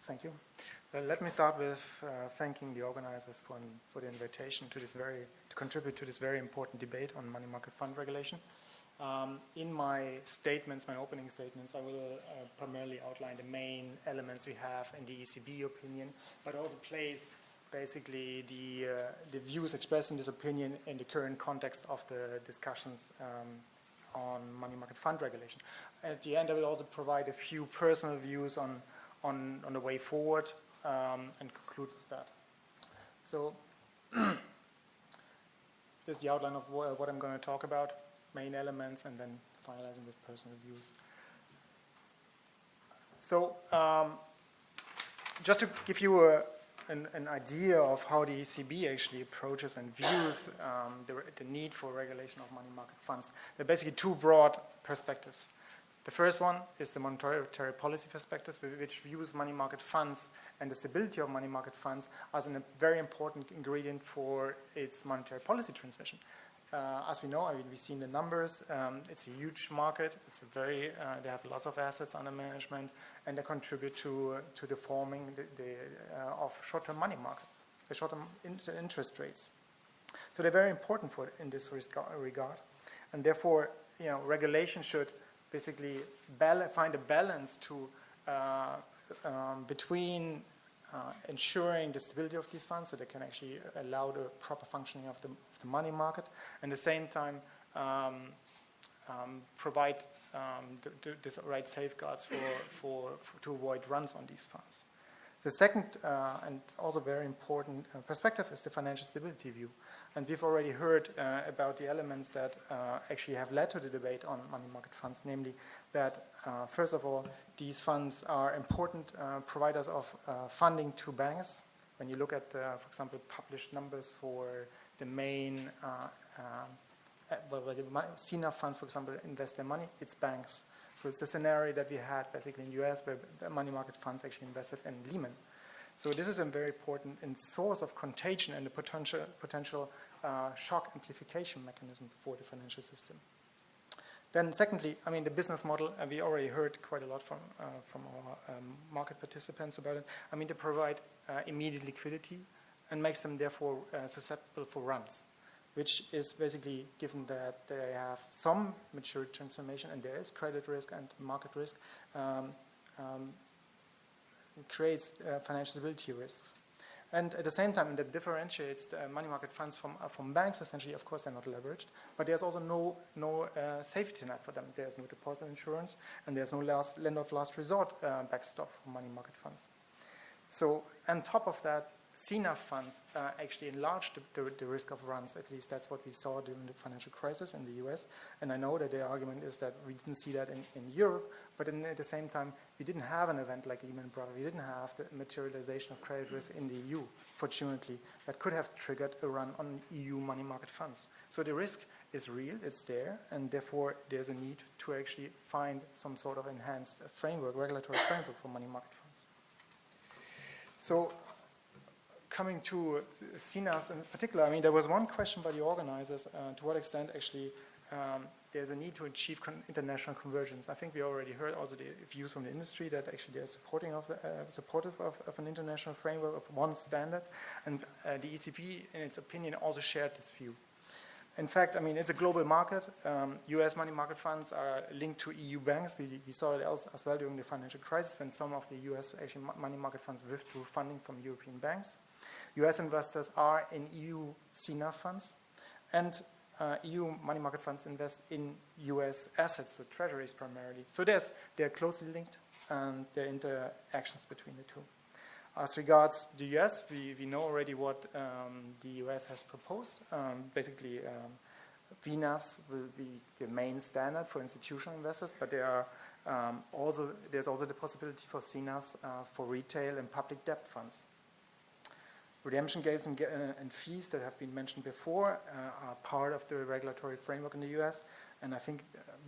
Thank you. Well, let me start with thanking the organizers for the invitation to contribute to this very important debate on money market fund regulation. In my opening statements, I will primarily outline the main elements we have in the ECB opinion, but also place basically the views expressed in this opinion in the current context of the discussions on money market fund regulation. At the end, I will also provide a few personal views on the way forward and conclude with that. So this is the outline of what I'm going to talk about, main elements, and then finalizing with personal views. So just to give you an idea of how the ECB actually approaches and views the need for regulation of money market funds, there are basically two broad perspectives. The first one is the monetary policy perspective, which views money market funds and the stability of money market funds as a very important ingredient for its monetary policy transmission. As we know, we've seen the numbers. It's a huge market. They have lots of assets under management, and they contribute to the forming of short-term money markets, the short-term interest rates. So they're very important in this regard, and therefore, regulation should basically find a balance between ensuring the stability of these funds so they can actually allow the proper functioning of the money market, and at the same time provide the right safeguards to avoid runs on these funds. The second and also very important perspective is the financial stability view. And we've already heard about the elements that actually have led to the debate on money market funds, namely that, first of all, these funds are important providers of funding to banks. When you look at, for example, published numbers for the main CNAF funds, for example, invest their money, it's banks. So it's the scenario that we had basically in the US where the money market funds actually invested in Lehman. So this is a very important source of contagion and a potential shock amplification mechanism for the financial system. Then secondly, the business model, we already heard quite a lot from our market participants about it. They provide immediate liquidity and makes them therefore susceptible for runs, which is basically given that they have some maturity transformation and there is credit risk and market risk, creates financial stability risks. And at the same time, that differentiates the money market funds from banks. Essentially, of course, they're not leveraged, but there's also no safety net for them. There's no deposit insurance, and there's no lender of last resort backstop for money market funds. So on top of that, CNAF funds actually enlarged the risk of runs. At least that's what we saw during the financial crisis in the US. And I know that their argument is that we didn't see that in Europe, but at the same time, we didn't have an event like Lehman Brothers. We didn't have the materialization of credit risk in the EU, fortunately, that could have triggered a run on EU money market funds. So the risk is real, it's there, and therefore there's a need to actually find some sort of enhanced regulatory framework for money market funds. So coming to CNAFs in particular, there was one question by the organizers, to what extent actually there's a need to achieve international convergence. I think we already heard also the views from the industry that actually they're supportive of an international framework of one standard, and the ECB, in its opinion, also shared this view. In fact, it's a global market. US money market funds are linked to EU banks. We saw it as well during the financial crisis when some of the US actually money market funds withdrew funding from European banks. US investors are in EU CNAF funds, and EU money market funds invest in US assets, the treasuries primarily. So they're closely linked, and there are interactions between the two. As regards the US, we know already what the US has proposed. Basically, VNAVs will be the main standard for institutional investors, but there's also the possibility for CNAVs for retail and public debt funds. Redemption gates and fees that have been mentioned before are part of the regulatory framework in the US, and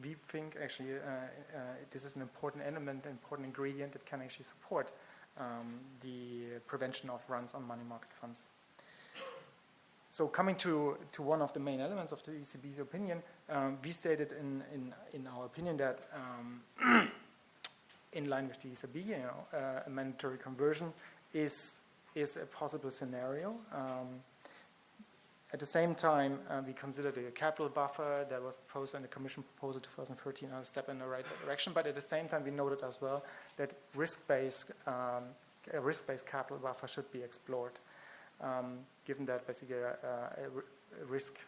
we think actually this is an important element, an important ingredient that can actually support the prevention of runs on money market funds. So coming to one of the main elements of the ECB's opinion, we stated in our opinion that in line with the ECB, a mandatory conversion is a possible scenario. At the same time, we considered a capital buffer that was proposed in the Commission proposal 2013 as a step in the right direction. But at the same time, we noted as well that a risk-based capital buffer should be explored, given that basically a risk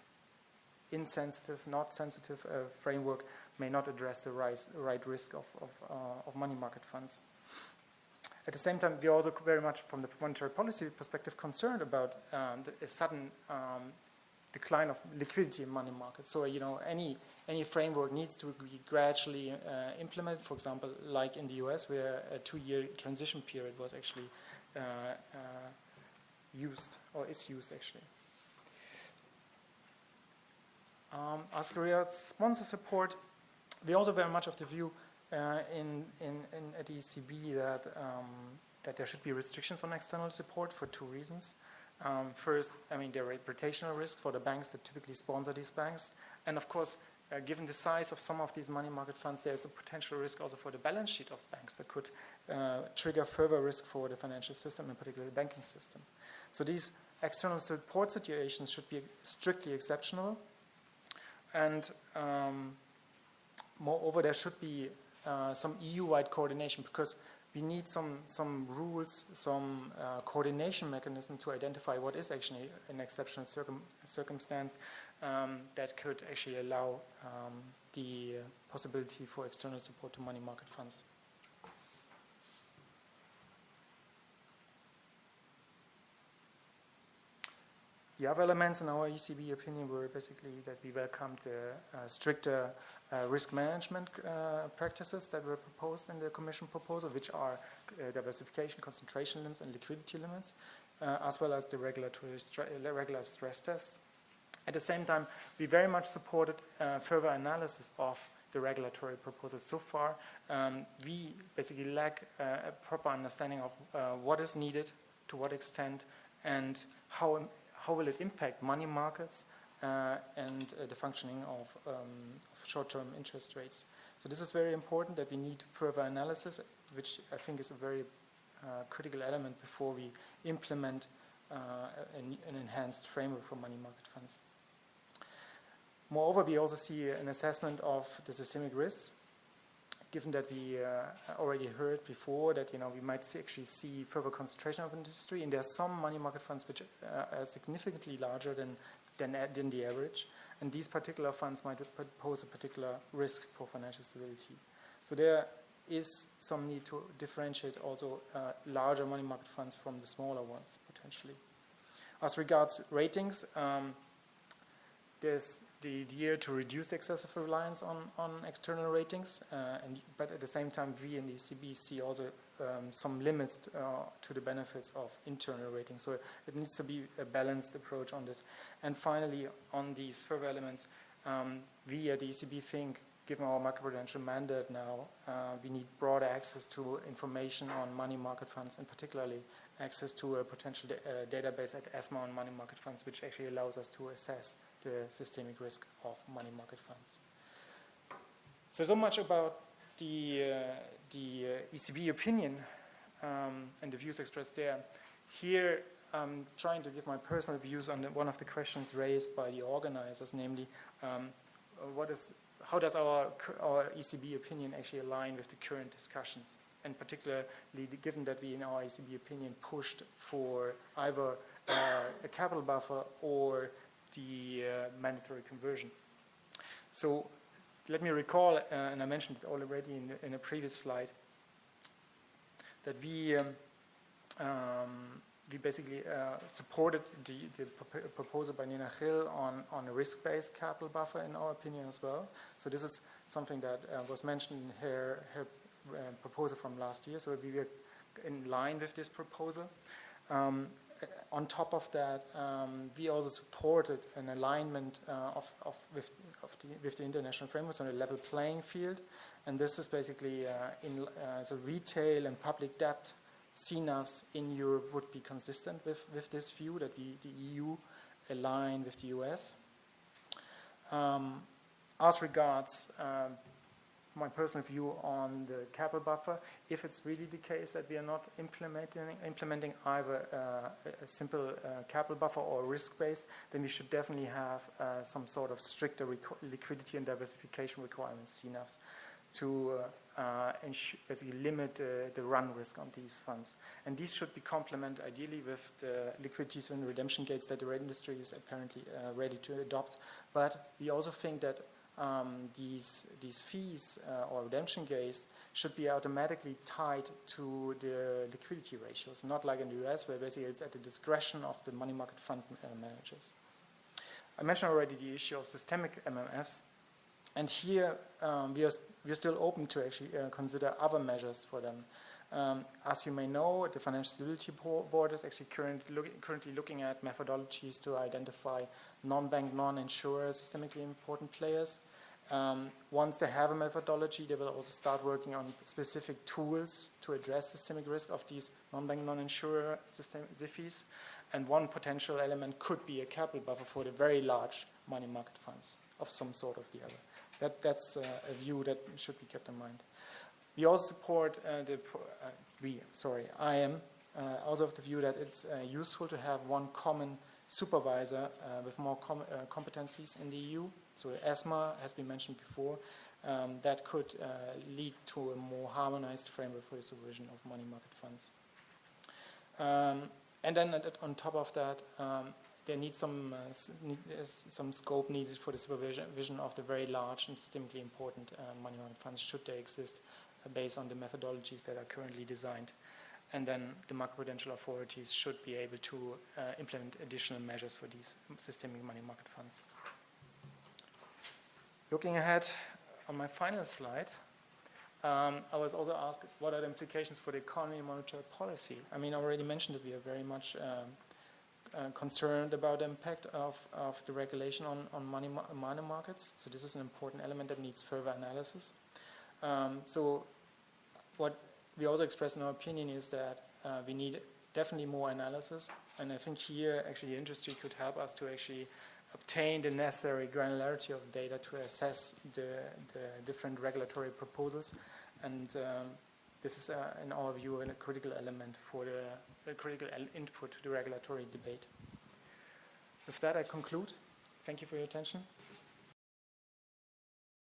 insensitive, not sensitive framework may not address the right risk of money market funds. At the same time, we are also very much from the monetary policy perspective concerned about a sudden decline of liquidity in money markets. So, any framework needs to be gradually implemented. For example, like in the US, where a 2-year transition period was actually used, or is used actually. As regards sponsor support, we also very much of the view at the ECB that there should be restrictions on external support for 2 reasons. First, there are reputational risks for the banks that typically sponsor these banks. And of course, given the size of some of these money market funds, there's a potential risk also for the balance sheet of banks that could trigger further risk for the financial system, in particular the banking system. So these external support situations should be strictly exceptional. And moreover, there should be some EU-wide coordination, because we need some rules, some coordination mechanism to identify what is actually an exceptional circumstance that could actually allow the possibility for external support to money market funds. The other elements in our ECB opinion were basically that we welcomed stricter risk management practices that were proposed in the Commission proposal, which are diversification, concentration limits, and liquidity limits, as well as the regular stress tests. At the same time, we very much supported further analysis of the regulatory proposals. So far, we basically lack a proper understanding of what is needed, to what extent, and how will it impact money markets and the functioning of short-term interest rates. So this is very important, that we need further analysis, which I think is a very critical element before we implement an enhanced framework for money market funds. Moreover, we also see an assessment of the systemic risks, given that we already heard before that we might actually see further concentration of industry, and there are some money market funds which are significantly larger than the average, and these particular funds might pose a particular risk for financial stability. So there is some need to differentiate also larger money market funds from the smaller ones potentially. As regards ratings, there's the idea to reduce the excessive reliance on external ratings, but at the same time, we in the ECB see also some limits to the benefits of internal ratings. So it needs to be a balanced approach on this. And finally, on these further elements, we at the ECB think, given our macroprudential mandate now, we need broader access to information on money market funds, and particularly access to a potential database at ESMA on money market funds, which actually allows us to assess the systemic risk of money market funds. So much about the ECB opinion and the views expressed there. Here, I'm trying to give my personal views on one of the questions raised by the organizers, namely, how does our ECB opinion actually align with the current discussions? And particularly, given that we, in our ECB opinion, pushed for either a capital buffer or the mandatory conversion. So let me recall, and I mentioned it already in a previous slide, that we basically supported the proposal by Nina Gill on a risk-based capital buffer, in our opinion as well. So this is something that was mentioned in her proposal from last year. So we were in line with this proposal. On top of that, we also supported an alignment with the international frameworks on a level playing field, and this is basically so retail and public debt CNAVs in Europe would be consistent with this view that the EU align with the US. As regards my personal view on the capital buffer. If it's really the case that we are not implementing either a simple capital buffer or risk-based, then we should definitely have some sort of stricter liquidity and diversification requirements, CNAVs, to basically limit the run risk on these funds. And these should be complemented ideally with the liquidities and redemption gates that the red industry is apparently ready to adopt. But we also think that these fees or redemption gates should be automatically tied to the liquidity ratios, not like in the US where basically it's at the discretion of the money market fund managers. I mentioned already the issue of systemic MMFs, and here we are still open to actually consider other measures for them. As you may know, the Financial Stability Board is actually currently looking at methodologies to identify non-bank, non-insurer systemically important players. Once they have a methodology, they will also start working on specific tools to address systemic risk of these non-bank, non-insurer SIFIs. And one potential element could be a capital buffer for the very large money market funds of some sort of the other. That's a view that should be kept in mind. We also support I am also of the view that it's useful to have one common supervisor with more competencies in the EU. So ESMA has been mentioned before. That could lead to a more harmonized framework for the supervision of money market funds. And then on top of that, there needs some scope needed for the supervision of the very large and systemically important money market funds, should they exist, based on the methodologies that are currently designed. And then the macroprudential authorities should be able to implement additional measures for these systemic money market funds. Looking ahead on my final slide, I was also asked what are the implications for the economy and monetary policy. I mean, I already mentioned that we are very much concerned about the impact of the regulation on money markets. So this is an important element that needs further analysis. So what we also expressed in our opinion is that we need definitely more analysis. And I think here actually the industry could help us to actually obtain the necessary granularity of data to assess the different regulatory proposals. And this is, in our view, a critical element for the critical input to the regulatory debate. With that, I conclude. Thank you for your attention.